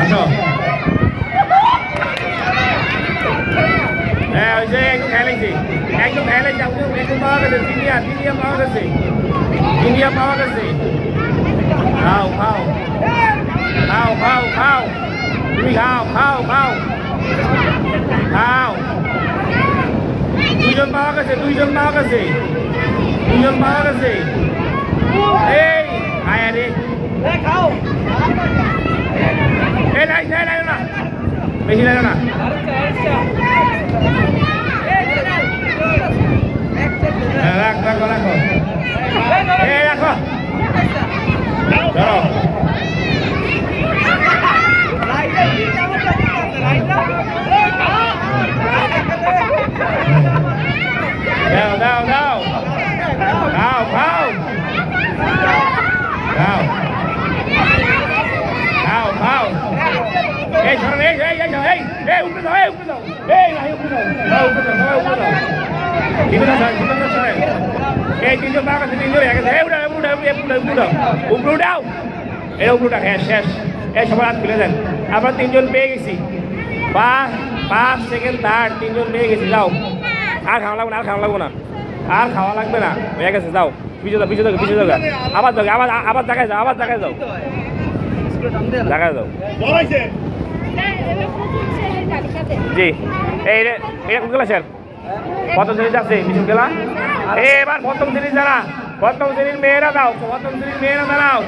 আসো হ্যাঁ ওই যে একটু খেলেছি একদম খেলেছি একদম পাওয়া গেছে তিনিয়া পাওয়া গেছে খাও খাও খাও খাও খাও তুমি খাও খাও খাও খাও দুইজন পাওয়া গেছে এই আয় রে খাও এই নাই না বেশি লাগে না রাখো এই রাখো ধরো দাও খাও এই ধরো এই উপরে দাও এই তিনজন বাঘ আছে তিনজন এক আছে উপরে উঠাও এটা উপরে উঠা হ্যাঁ শেষ এই সবার হাত খুলে দেন আমরা তিনজন পেয়ে গেছি 5 সেকেন্ড থার্ড তিনজন পেয়ে গেছি যাও আর খাওয়া লাগবে না হয়ে গেছে যাও পিছু দাও আবার দেখায় যাও জি এটা কোন ক্লাসের প্রথম শ্রেণী আছে মিশন খেলা এবার প্রথম শ্রেণীর মেয়েরা দাঁড়াও